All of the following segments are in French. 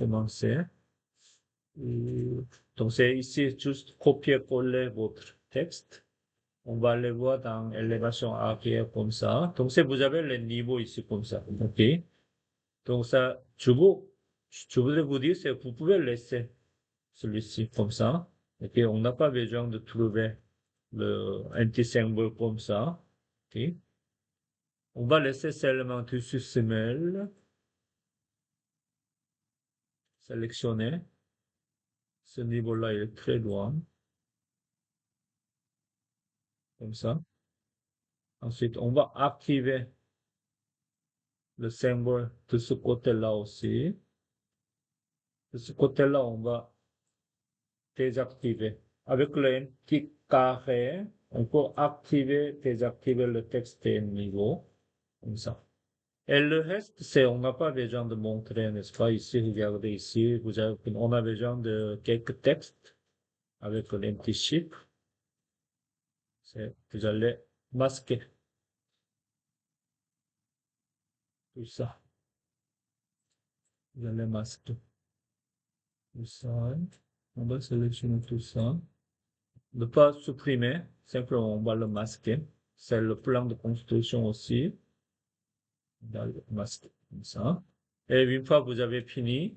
commencer. Donc, c'est ici juste copier-coller votre texte. On va le voir dans élévation arrière comme ça. Donc, c'est vous avez le niveau ici comme ça. OK? Donc, ça, je voudrais vous dire, c'est vous pouvez laisser celui-ci comme ça. OK? On n'a pas besoin de trouver le anti-symbole comme ça. OK? On va laisser seulement dessus semelle. Sélectionner. Ce niveau-là, il est très loin. Comme ça. Ensuite, on va activer le symbole de ce côté-là aussi. De ce côté-là, on va désactiver. Avec le petit carré, on peut activer, désactiver le texte et niveau. Comme ça. Et le reste, c'est, on n'a pas besoin de montrer, n'est-ce pas? Ici, regardez ici, on a besoin de quelques textes avec un empty sheet. Vous allez masquer tout ça. Vous allez masquer tout ça. On va sélectionner tout ça. Ne pas supprimer, simplement on va le masquer. C'est le plan de construction aussi. On va le masquer comme ça. Et une fois que vous avez fini,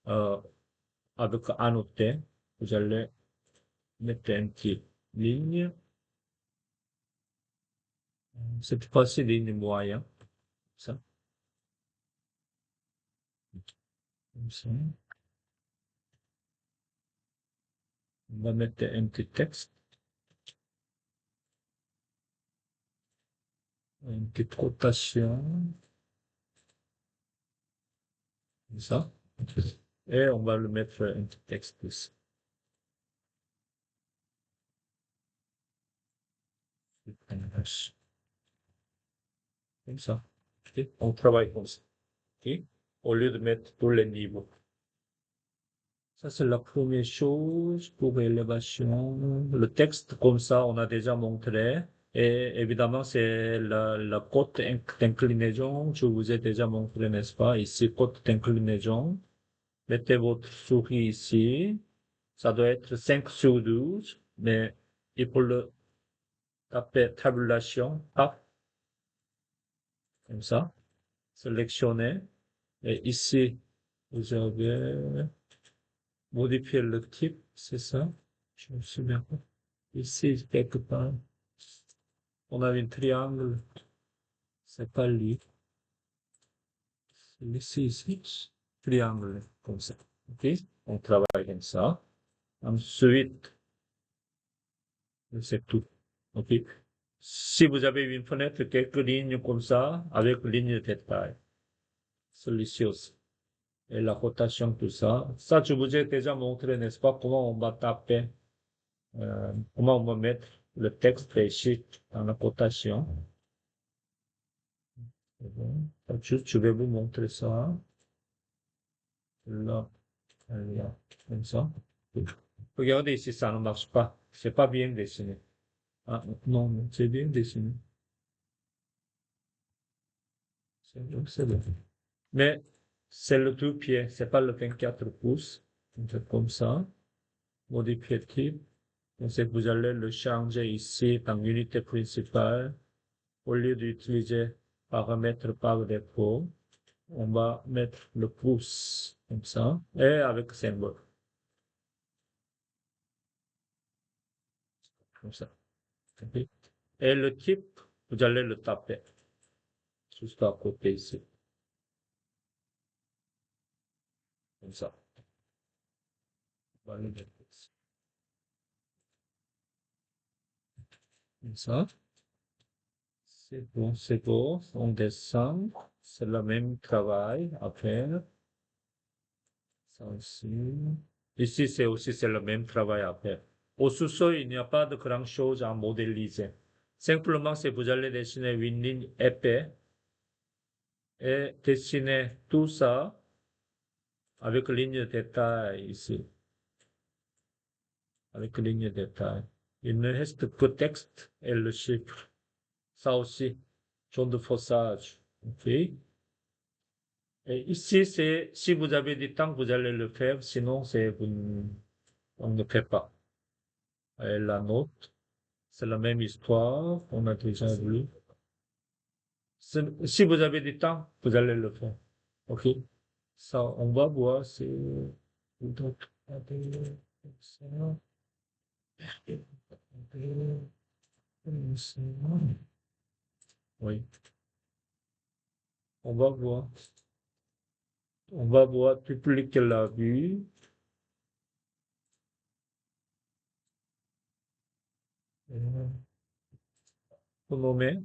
avec annoter, vous allez mettre une petite ligne. Cette fois-ci, ligne moyenne. Ça. Comme ça. On va mettre un petit texte. Une petite rotation. Comme ça. Et on va le mettre un petit texte ici. Comme ça. Okay. On travaille comme ça. Okay. Au lieu de mettre tous les niveaux. Ça, c'est la première chose pour élévation. Le texte, comme ça, on a déjà montré. Et évidemment, c'est la cote d'inclinaison. Je vous ai déjà montré, n'est-ce pas? Ici, cote d'inclinaison. Mettez votre souris ici. Ça doit être 5 sur 12. Mais il faut le taper tabulation. Hop. Comme ça. Sélectionnez. Et ici, vous avez modifié le type, c'est ça? Je me souviens pas. Ici, quelque part, on a un triangle. C'est pas lui. C'est ici. Triangle, comme ça. OK? On travaille comme ça. Ensuite, c'est tout. OK? Si vous avez une fenêtre, quelques lignes comme ça, avec ligne de détail. Celui-ci aussi. Et la rotation, tout ça. Ça, je vous ai déjà montré, n'est-ce pas, comment on va taper, comment on va mettre le texte et sheet dans la rotation. Bon. Juste, je vais vous montrer ça. Là, là, comme ça. Regardez ici, ça ne marche pas. C'est pas bien dessiné. Ah, non, c'est bien dessiné. C'est bon. Mais c'est le tout pied, c'est pas le 24 pouces. Donc, comme ça. Modifier type. Donc, vous allez le changer ici dans l'unité principale. Au lieu d'utiliser paramètres par défaut, on va mettre le pouce comme ça et avec symbole. Comme ça. Okay. Et le type, vous allez le taper juste à côté ici. Comme ça. On va le mettre ici. Comme ça. C'est bon, c'est bon. On descend. C'est le même travail à faire. Ça aussi. Ici, c'est le même travail à faire. Au sous-sol, il n'y a pas de grand-chose à modéliser. Simplement, c'est vous allez dessiner une ligne épais et dessiner tout ça avec ligne de détail ici. Avec ligne de détail. Il ne reste que texte et le chiffre. Ça aussi, jaune de faussage. OK? Et ici, c'est si vous avez du temps, vous allez le faire, sinon on ne fait pas. Et la note, c'est la même histoire, on a déjà vu. Si vous avez du temps, vous allez le faire. OK? Ça, on va voir, c'est... Donc, oui, on va voir. On va voir public la vue. Pour nommer,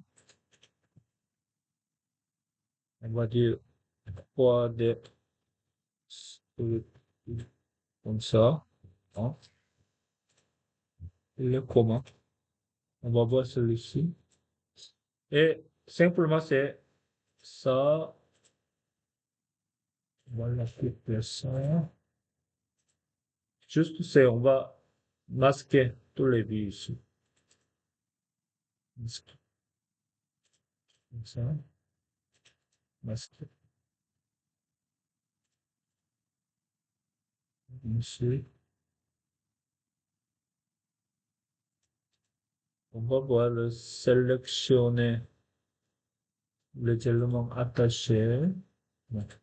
on va dire 3D comme ça. Hein. Il est comment? On va voir celui-ci. Et simplement, c'est ça. Voilà, cliquer ça. Juste, c'est, on va masquer tous les vues ici. Masquer. Comme ça. Masquer. Ici. On va voir le sélectionner les éléments attachés. Donc,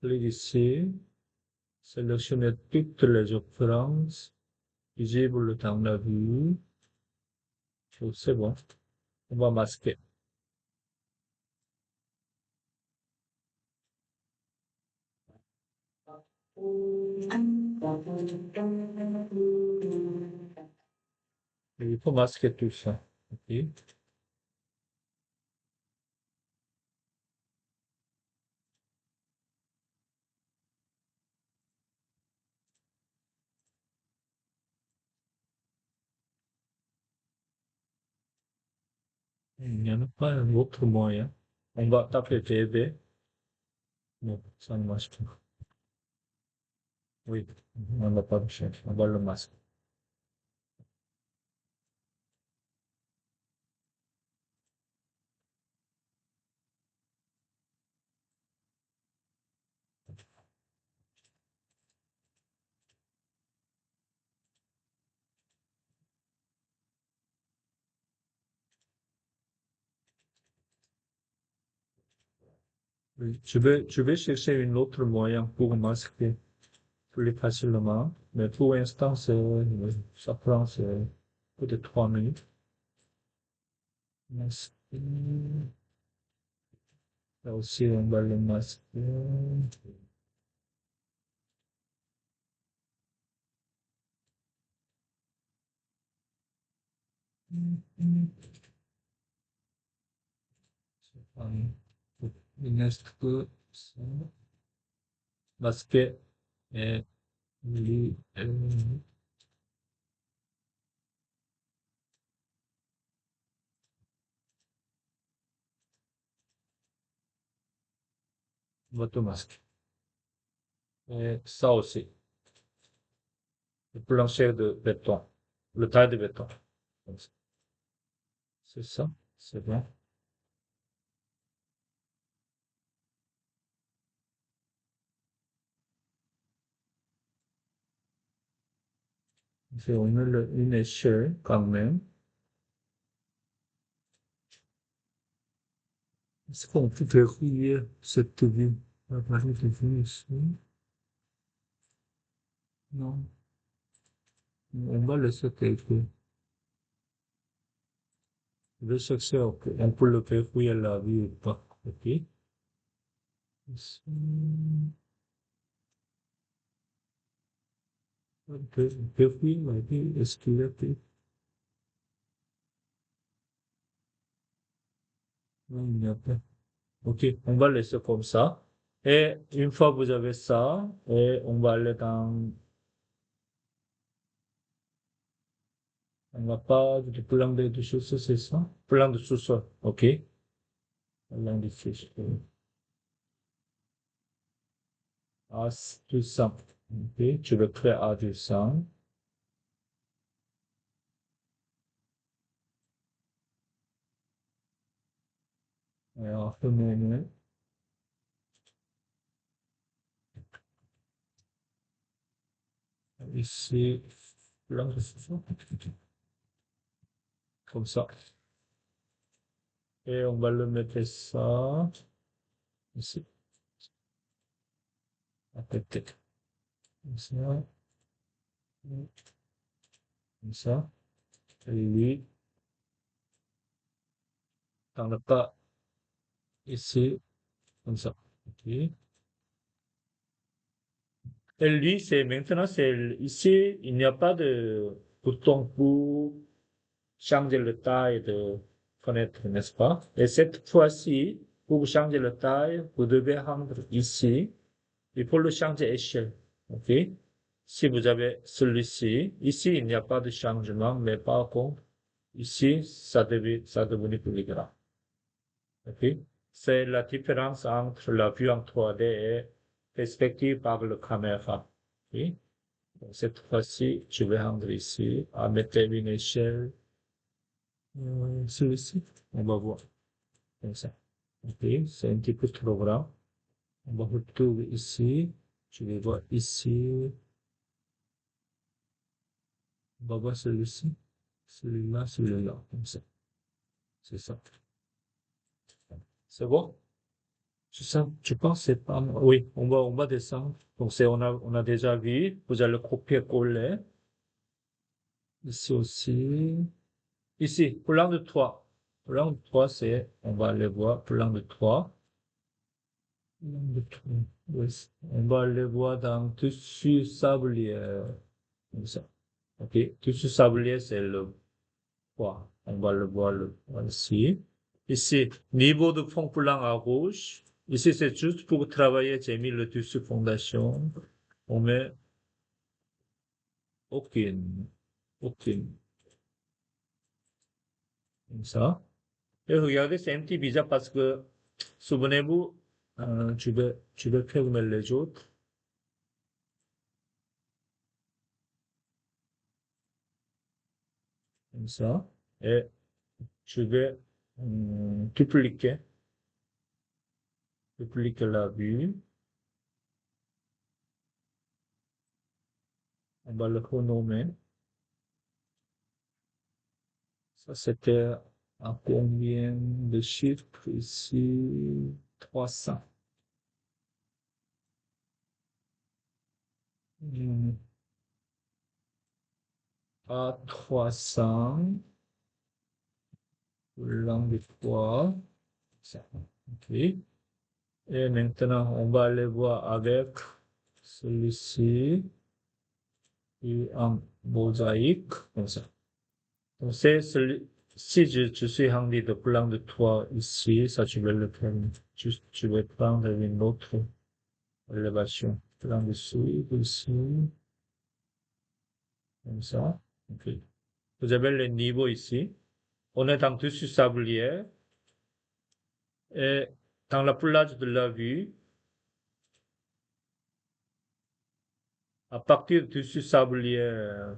clique ici. Sélectionner toutes les occurrences visibles dans la vue. C'est bon. On va masquer. Il faut masquer tout ça. OK. Il n'y en a pas un autre moyen. On va taper VB. Non, ça ne marche pas. Oui, on ne va pas le chercher. On va le masquer. Oui, je vais chercher un autre moyen pour masquer plus facilement. Mais pour l'instant, ça prend peut-être 3 minutes. Masquer. Là aussi, on va le masquer. Il ne reste que ça. Masquer et lui, on va tout masquer. Et ça aussi. Le plancher de béton. Le taille de béton. C'est ça. C'est bon. C'est une échelle quand même. Est-ce qu'on peut verrouiller cette vue? On va parler de vue ici. Non. On va laisser tel que. Je vais chercher, ok. On peut le verrouiller la vue ou pas. Ok. Ici. Verrouiller la vue, est-ce qu'il est fait? Non, il n'y a pas. Ok, on va laisser comme ça. Et une fois que vous avez ça, et on va aller dans, on va pas du plan de sous-sol, c'est ça? Plan de sous-sol, ok. Plan de sous-sol. Ah, c'est tout simple. Ok, tu veux créer à 200. Alors, ici, là, comme ça. Et on va le mettre ça ici, à côté. Comme ça. Et lui, dans le pas ici, comme ça. Ok. Et lui, c'est maintenant, c'est ici, il n'y a pas de bouton pour changer la taille de fenêtre, n'est-ce pas? Et cette fois-ci, pour changer la taille, vous devez rendre ici. Il faut le changer échelle. OK? Si vous avez celui-ci, ici, il n'y a pas de changement, mais par contre, ici, ça devenu plus grand. OK? C'est la différence entre la vue en 3D et perspective par la caméra. OK? Donc, cette fois-ci, je vais rendre ici, à mettre une échelle, celui-ci. On va voir. Comme ça. OK? C'est un petit peu trop grand. On va retrouver ici. Je vais voir ici. On va voir celui-ci. Celui-là, celui-là. Comme ça. C'est ça. C'est bon? C'est ça. Je pense que c'est pas mal. Oui, on va descendre. Donc, on a déjà vu. Vous allez copier-coller. Ici aussi. Ici, plan de 3. Plan de 3, c'est, on va aller voir, plan de 3. Plan de 3. Oui. On va aller voir dans tissu sablier. Comme ça. OK. Tissu sablier, c'est le 3. On va le voir ici. Ici, niveau de fond blanc à gauche. Ici, c'est juste pour travailler. J'ai mis le tissu fondation. On met aucune. Aucune. Comme ça. Et regardez, c'est un petit bizarre parce que, souvenez-vous, tu veux fermer les autres. Comme ça. Et je vais dupliquer. Dupliquer la vue. On va le renommer. Ça, c'était à combien de chiffres ici? 300. À 300. Langue 3. Ça. OK. Et maintenant, on va aller voir avec celui-ci et en mosaïque, comme ça. Donc, c'est celui, si je suis rendu de plan de 3 ici, ça, je vais le prendre, je vais prendre une autre élévation. Plan dessus, ici, comme ça. OK. Vous avez le niveau ici. On est en dessus sablier. Et dans la plage de la vue, à partir du dessus sablier,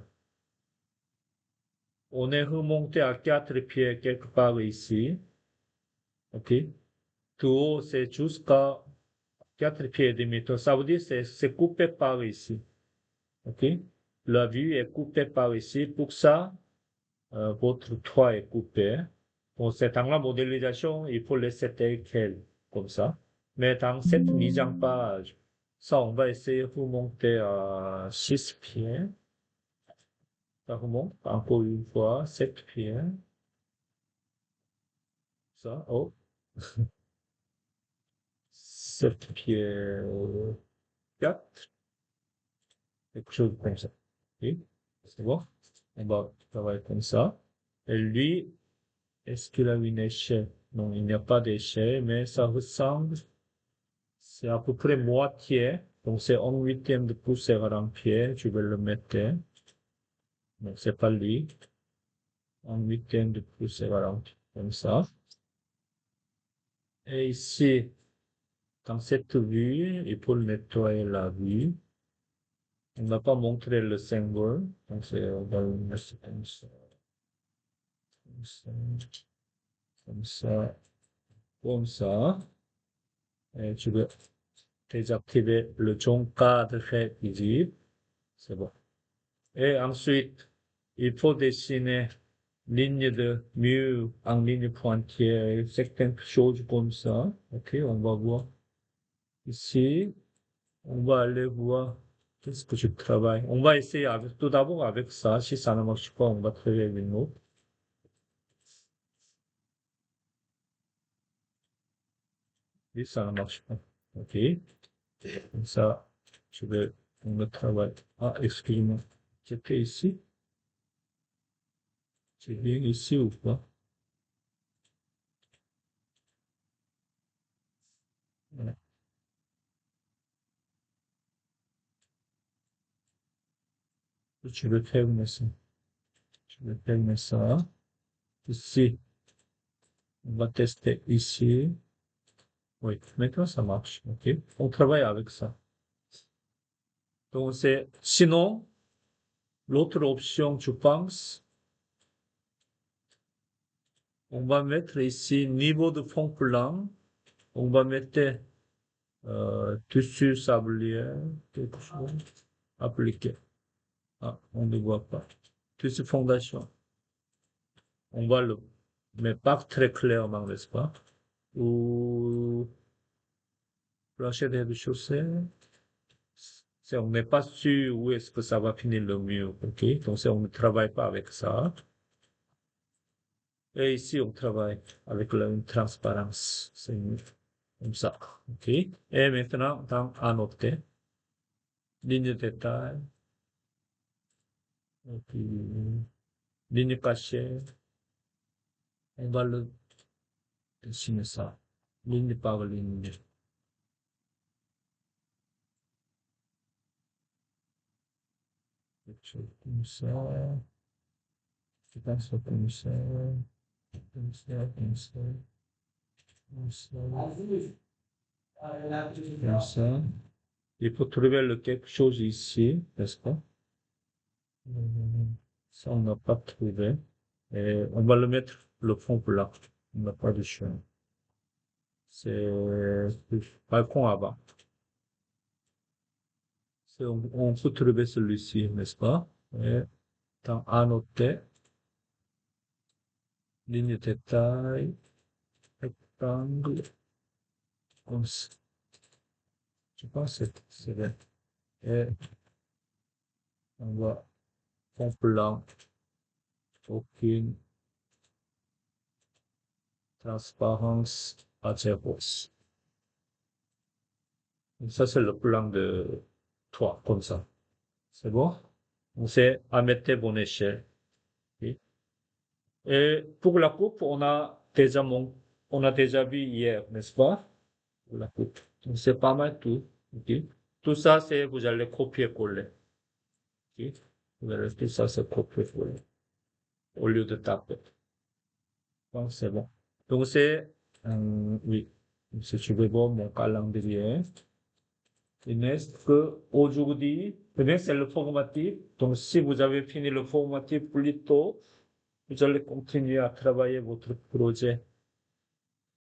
on est remonté à 4 pieds quelque part ici. OK. Tout haut, c'est jusqu'à 4 pieds et demi. Donc, ça veut dire que c'est coupé par ici. OK. La vue est coupée par ici. Pour ça, votre toit est coupé. Bon, c'est dans la modélisation, il faut laisser tel quel, comme ça. Mais dans cette mise en page, ça, on va essayer de remonter à 6 pieds. Ça remonte encore une fois, 7 pieds. Ça, oh. 7 pieds 4, quelque chose comme ça. Oui, c'est bon. On va travailler comme ça. Et lui, est-ce qu'il a une échelle? Non, il n'y a pas d'échelle, mais ça ressemble. C'est à peu près moitié. Donc c'est 1/8 de poussière en pied. Je vais le mettre. Donc c'est pas lui. 1/8 de poussière en pied. Comme ça. Et ici, dans cette vue, il faut nettoyer la vue. On n'a pas montré le symbole. Donc c'est, on va le mettre comme ça. Comme ça. Comme ça. Comme ça. Et je vais désactiver le cadre visible. C'est bon. Et ensuite, il faut dessiner ligne de mu en ligne pointillée, certaines choses comme ça. Ok, on va voir ici. On va aller voir qu'est-ce que je travaille. On va essayer avec, tout d'abord avec ça. Si ça ne marche pas, on va travailler avec une autre. Si ça ne marche pas. Ok. Comme ça, je vais, on le travaille. Ah, excuse-moi. J'étais ici. C'est bien ici ou pas? Voilà. Je vais fermer ça. Je vais fermer ça. Ici, on va tester ici. Oui, maintenant ça marche. OK. On travaille avec ça. Donc c'est, sinon, l'autre option, je pense, on va mettre ici niveau de fond plan. On va mettre tissu sablier, quelque chose, appliqué. Ah, on ne voit pas. Tissu fondation. On va le, mais pas très clairement, n'est-ce pas? Ou plancher de chaussée. On n'est pas sûr où est-ce que ça va finir le mieux, ok? Donc, on ne travaille pas avec ça. Et ici, on travaille avec une transparence. C'est comme ça, ok? Et maintenant, dans annoter, ligne de détail, et puis, ligne cachée, on va le dessiner ça, ligne par ligne. Quelque chose comme ça, je pense comme ça, comme ça, comme ça, comme ça, comme ça. Il faut trouver le quelque chose ici, n'est-ce pas? Ça, on n'a pas trouvé. Et on va le mettre le fond plat. On n'a pas de choix. C'est le balcon avant. On peut trouver celui-ci, n'est-ce pas? Et dans annoter, ligne de taille, rectangle, comme ça. Je pense que c'est bien. Et on va fond plat, aucune transparence à zéro. Ça, c'est le plan de 3, comme ça. C'est bon? On sait à mettre bonne échelle. Oui. Et pour la coupe, on a déjà vu hier, n'est-ce pas? Pour la coupe. Donc, c'est pas mal tout. Ok. Tout ça, vous allez copier-coller. Ok. Tout ça, c'est copier-coller. Au lieu de taper. Donc, c'est bon. Donc, oui. Si tu veux voir mon calendrier. Il n'est que aujourd'hui, demain c'est le formatif. Donc, si vous avez fini le formatif plus tôt, vous allez continuer à travailler votre projet